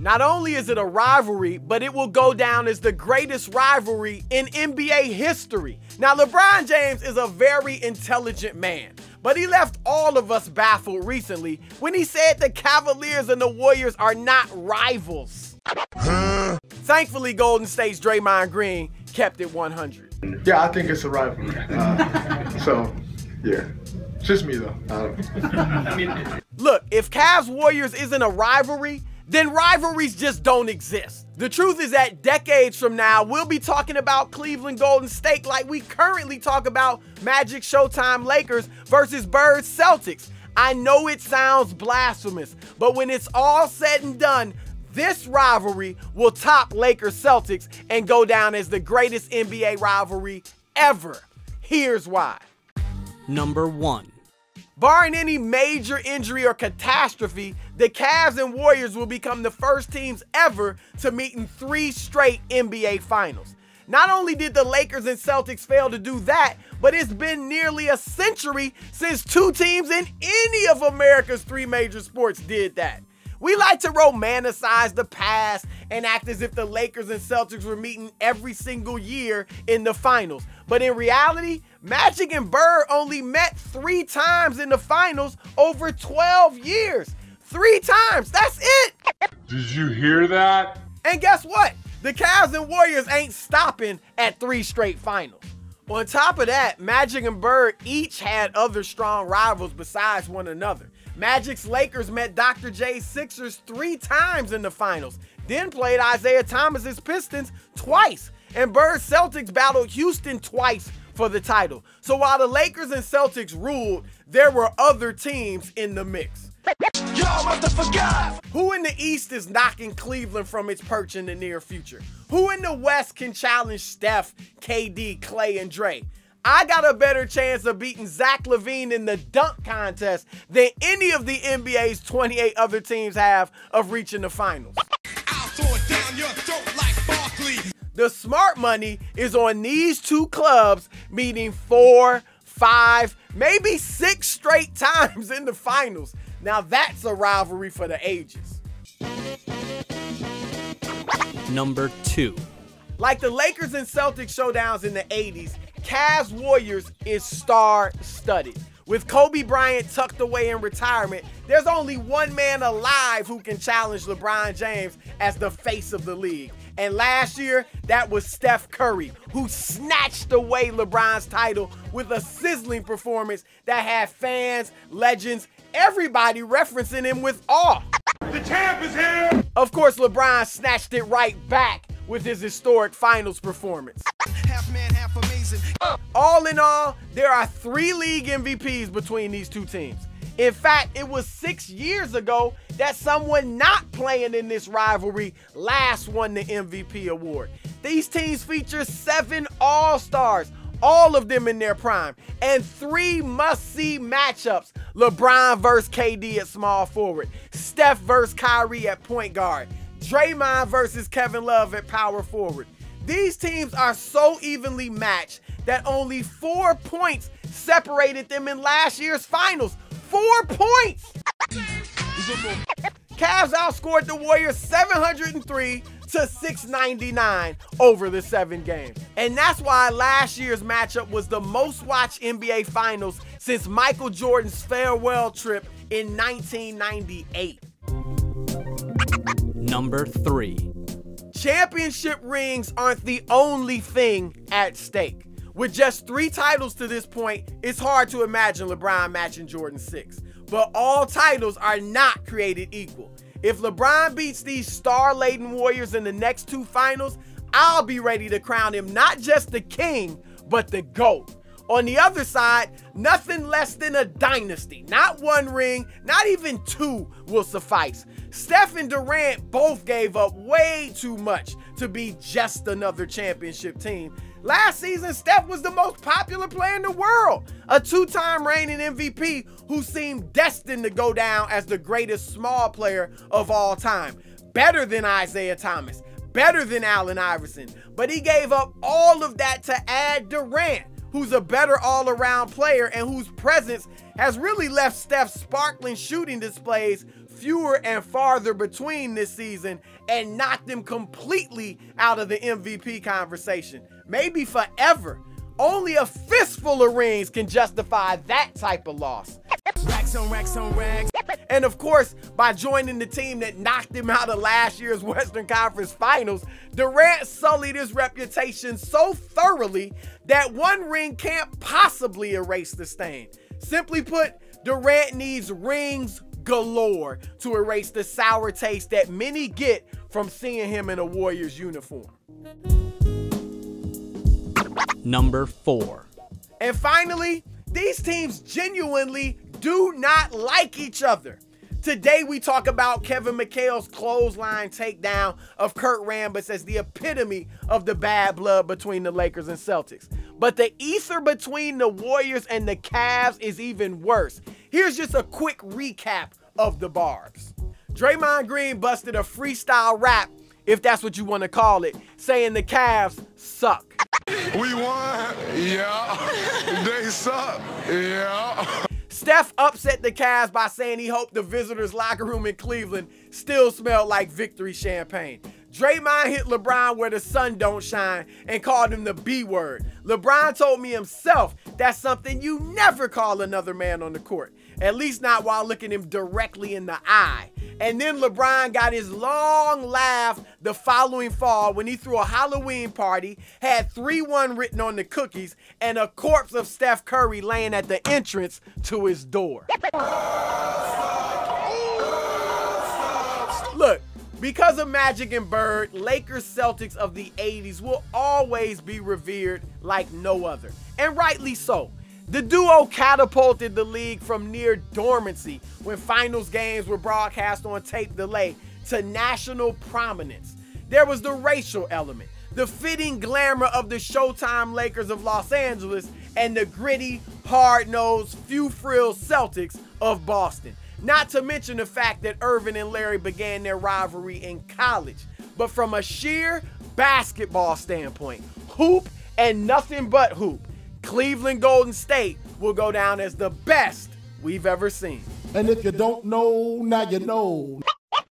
Not only is it a rivalry, but it will go down as the greatest rivalry in NBA history. Now, LeBron James is a very intelligent man, but he left all of us baffled recently when he said the Cavaliers and the Warriors are not rivals. Thankfully, Golden State's Draymond Green kept it 100. Yeah, I think it's a rivalry. So, yeah. Just me, though. Look, if Cavs Warriors isn't a rivalry, then rivalries just don't exist. The truth is that decades from now, we'll be talking about Cleveland Golden State like we currently talk about Magic Showtime Lakers versus Birds Celtics. I know it sounds blasphemous, but when it's all said and done, this rivalry will top Lakers Celtics and go down as the greatest NBA rivalry ever. Here's why. Number 1. Barring any major injury or catastrophe, the Cavs and Warriors will become the first teams ever to meet in 3 straight NBA Finals. Not only did the Lakers and Celtics fail to do that, but it's been nearly a century since 2 teams in any of America's 3 major sports did that. We like to romanticize the past and act as if the Lakers and Celtics were meeting every single year in the finals. But in reality, Magic and Bird only met 3 times in the finals over 12 years. 3 times, that's it! Did you hear that? And guess what? The Cavs and Warriors ain't stopping at 3 straight finals. On top of that, Magic and Bird each had other strong rivals besides one another. Magic's Lakers met Dr. J's Sixers 3 times in the finals, then played Isaiah Thomas's Pistons twice, and Bird's Celtics battled Houston twice for the title. So while the Lakers and Celtics ruled, there were other teams in the mix. Y'all must have forgot. Who in the East is knocking Cleveland from its perch in the near future? Who in the West can challenge Steph, KD, Clay, and Dre? I got a better chance of beating Zach LaVine in the dunk contest than any of the NBA's 28 other teams have of reaching the finals. I'll throw it down your throat like Barkley. The smart money is on these 2 clubs meeting 4, 5, maybe 6 straight times in the finals. Now that's a rivalry for the ages. Number 2. Like the Lakers and Celtics showdowns in the 80s, Cavs Warriors is star-studded. With Kobe Bryant tucked away in retirement, there's only one man alive who can challenge LeBron James as the face of the league. And last year, that was Steph Curry, who snatched away LeBron's title with a sizzling performance that had fans, legends, everybody referencing him with awe. The champ is here! Of course, LeBron snatched it right back with his historic finals performance. Half man, half amazing. All in all, there are 3 league MVPs between these 2 teams. In fact, it was 6 years ago that someone not playing in this rivalry last won the MVP award. These teams feature 7 All-Stars, all of them in their prime, and 3 must-see matchups: LeBron versus KD at small forward, Steph versus Kyrie at point guard, Draymond versus Kevin Love at power forward. These teams are so evenly matched that only 4 points separated them in last year's finals. 4 points! Cavs outscored the Warriors 703 to 699 over the 7 games. And that's why last year's matchup was the most watched NBA Finals since Michael Jordan's farewell trip in 1998. Number 3. Championship rings aren't the only thing at stake. With just 3 titles to this point, it's hard to imagine LeBron matching Jordan's 6. But all titles are not created equal. If LeBron beats these star-laden Warriors in the next 2 finals, I'll be ready to crown him not just the king, but the GOAT. On the other side, nothing less than a dynasty. Not 1 ring, not even 2 will suffice. Steph and Durant both gave up way too much to be just another championship team. Last season, Steph was the most popular player in the world, a 2-time reigning MVP who seemed destined to go down as the greatest small player of all time. Better than Isaiah Thomas, better than Allen Iverson, but he gave up all of that to add Durant, who's a better all-around player and whose presence has really left Steph's sparkling shooting displays fewer and farther between this season and knock them completely out of the MVP conversation. Maybe forever. Only a fistful of rings can justify that type of loss. Racks on racks on racks. And of course, by joining the team that knocked him out of last year's Western Conference Finals, Durant sullied his reputation so thoroughly that one ring can't possibly erase the stain. Simply put, Durant needs rings galore to erase the sour taste that many get from seeing him in a Warriors uniform. Number 4. And finally, these teams genuinely do not like each other. Today we talk about Kevin McHale's clothesline takedown of Kurt Rambis as the epitome of the bad blood between the Lakers and Celtics. But the ether between the Warriors and the Cavs is even worse. Here's just a quick recap of the barbs. Draymond Green busted a freestyle rap, if that's what you want to call it, saying the Cavs suck. We won. Yeah. They suck. Yeah. Steph upset the Cavs by saying he hoped the visitors' locker room in Cleveland still smelled like victory champagne. Draymond hit LeBron where the sun don't shine and called him the B word. LeBron told me himself that's something you never call another man on the court, at least not while looking him directly in the eye. And then LeBron got his long laugh the following fall when he threw a Halloween party, had 3-1 written on the cookies, and a corpse of Steph Curry laying at the entrance to his door. Look, because of Magic and Bird, Lakers Celtics of the 80s will always be revered like no other, and rightly so. The duo catapulted the league from near dormancy when finals games were broadcast on tape delay to national prominence. There was the racial element, the fitting glamour of the Showtime Lakers of Los Angeles, and the gritty, hard-nosed, few-frills Celtics of Boston. Not to mention the fact that Irvin and Larry began their rivalry in college. But from a sheer basketball standpoint, hoop and nothing but hoop, Cleveland Golden State will go down as the best we've ever seen. And if you don't know, now you know.